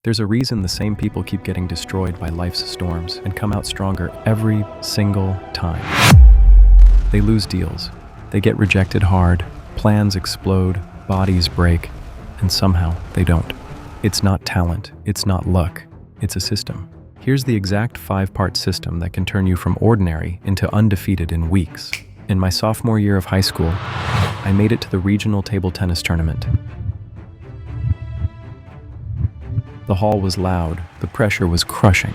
There's a reason the same people keep getting destroyed by life's storms and come out stronger every single time. They lose deals, they get rejected hard, plans explode, bodies break, and somehow they don't. It's not talent, it's not luck, it's a system. Here's the exact 5-part system that can turn you from ordinary into undefeated in weeks. In my sophomore year of high school, I made it to the regional table tennis tournament. The hall was loud, the pressure was crushing.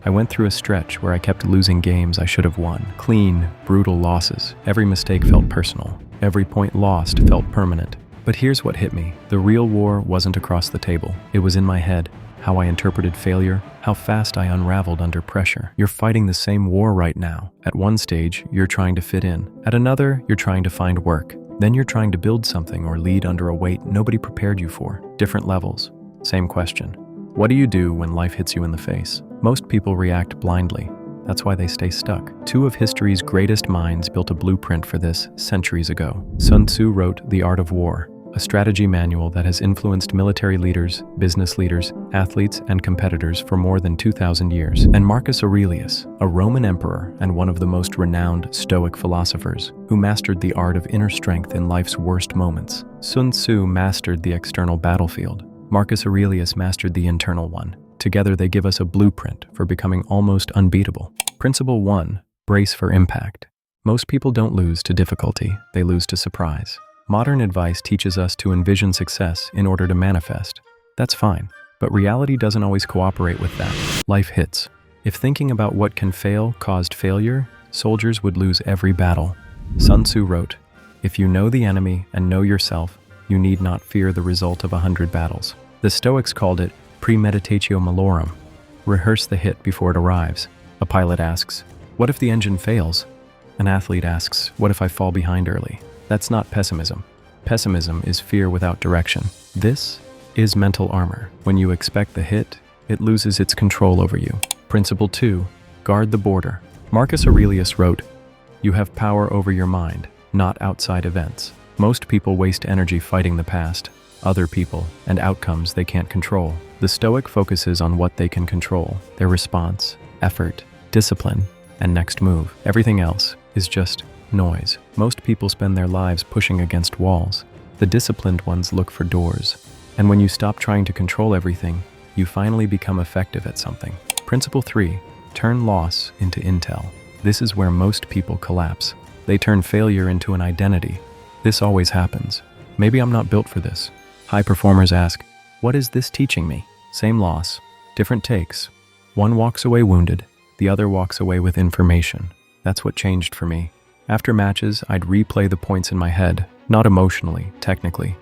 I went through a stretch where I kept losing games I should have won. Clean, brutal losses. Every mistake felt personal. Every point lost felt permanent. But here's what hit me. The real war wasn't across the table. It was in my head. How I interpreted failure, how fast I unraveled under pressure. You're fighting the same war right now. At one stage, you're trying to fit in. At another, you're trying to find work. Then you're trying to build something or lead under a weight nobody prepared you for. Different levels. Same question. What do you do when life hits you in the face? Most people react blindly. That's why they stay stuck. 2 of history's greatest minds built a blueprint for this centuries ago. Sun Tzu wrote The Art of War, a strategy manual that has influenced military leaders, business leaders, athletes, and competitors for more than 2,000 years. And Marcus Aurelius, a Roman emperor and one of the most renowned Stoic philosophers, who mastered the art of inner strength in life's worst moments. Sun Tzu mastered the external battlefield. Marcus Aurelius mastered the internal one. Together they give us a blueprint for becoming almost unbeatable. Principle 1, brace for impact. Most people don't lose to difficulty, they lose to surprise. Modern advice teaches us to envision success in order to manifest. That's fine, but reality doesn't always cooperate with that. Life hits. If thinking about what can fail caused failure, soldiers would lose every battle. Sun Tzu wrote, "If you know the enemy and know yourself, you need not fear the result of 100 battles." The Stoics called it premeditatio malorum. Rehearse the hit before it arrives. A pilot asks, "What if the engine fails?" An athlete asks, "What if I fall behind early?" That's not pessimism. Pessimism is fear without direction. This is mental armor. When you expect the hit, it loses its control over you. Principle 2, guard the border. Marcus Aurelius wrote, "You have power over your mind, not outside events." Most people waste energy fighting the past, other people, and outcomes they can't control. The Stoic focuses on what they can control, their response, effort, discipline, and next move. Everything else is just noise. Most people spend their lives pushing against walls. The disciplined ones look for doors. And when you stop trying to control everything, you finally become effective at something. Principle 3, turn loss into intel. This is where most people collapse. They turn failure into an identity. This always happens. Maybe I'm not built for this. High performers ask, what is this teaching me? Same loss, different takes. One walks away wounded, the other walks away with information. That's what changed for me. After matches, I'd replay the points in my head, not emotionally, technically.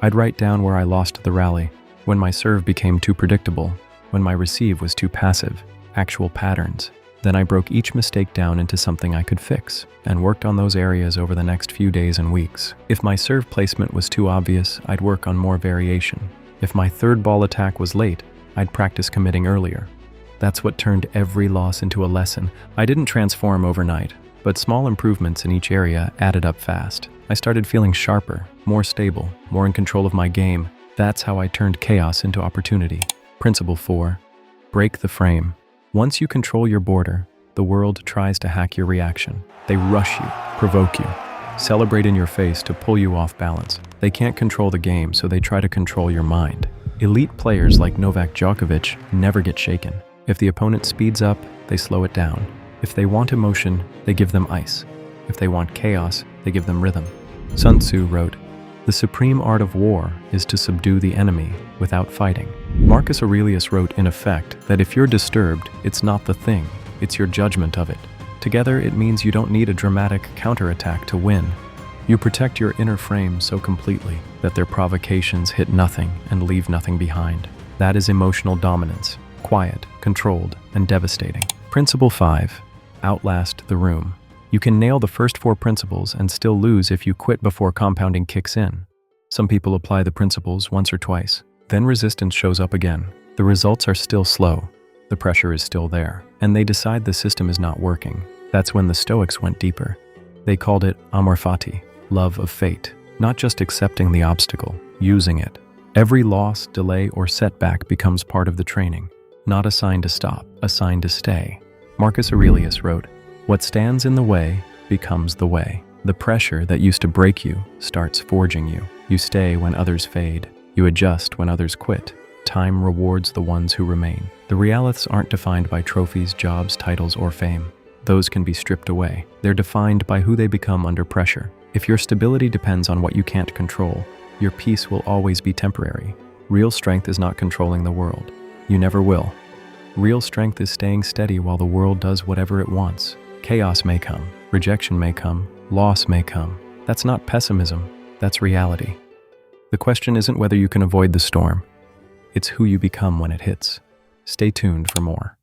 I'd write down where I lost the rally, when my serve became too predictable, when my receive was too passive, actual patterns. Then I broke each mistake down into something I could fix, and worked on those areas over the next few days and weeks. If my serve placement was too obvious, I'd work on more variation. If my third ball attack was late, I'd practice committing earlier. That's what turned every loss into a lesson. I didn't transform overnight, but small improvements in each area added up fast. I started feeling sharper, more stable, more in control of my game. That's how I turned chaos into opportunity. Principle 4, break the frame. Once you control your border, the world tries to hack your reaction. They rush you, provoke you, celebrate in your face to pull you off balance. They can't control the game, so they try to control your mind. Elite players like Novak Djokovic never get shaken. If the opponent speeds up, they slow it down. If they want emotion, they give them ice. If they want chaos, they give them rhythm. Sun Tzu wrote, "The supreme art of war is to subdue the enemy without fighting." Marcus Aurelius wrote in effect that if you're disturbed, it's not the thing, it's your judgment of it. Together, it means you don't need a dramatic counterattack to win. You protect your inner frame so completely that their provocations hit nothing and leave nothing behind. That is emotional dominance, quiet, controlled, and devastating. Principle 5, outlast the room. You can nail the first 4 principles and still lose if you quit before compounding kicks in. Some people apply the principles once or twice. Then resistance shows up again. The results are still slow. The pressure is still there. And they decide the system is not working. That's when the Stoics went deeper. They called it amor fati, love of fate. Not just accepting the obstacle, using it. Every loss, delay, or setback becomes part of the training, not a sign to stop, a sign to stay. Marcus Aurelius wrote, "What stands in the way becomes the way." The pressure that used to break you starts forging you. You stay when others fade. You adjust when others quit. Time rewards the ones who remain. The Realiths aren't defined by trophies, jobs, titles, or fame. Those can be stripped away. They're defined by who they become under pressure. If your stability depends on what you can't control, your peace will always be temporary. Real strength is not controlling the world. You never will. Real strength is staying steady while the world does whatever it wants. Chaos may come, rejection may come, loss may come. That's not pessimism, that's reality. The question isn't whether you can avoid the storm. It's who you become when it hits. Stay tuned for more.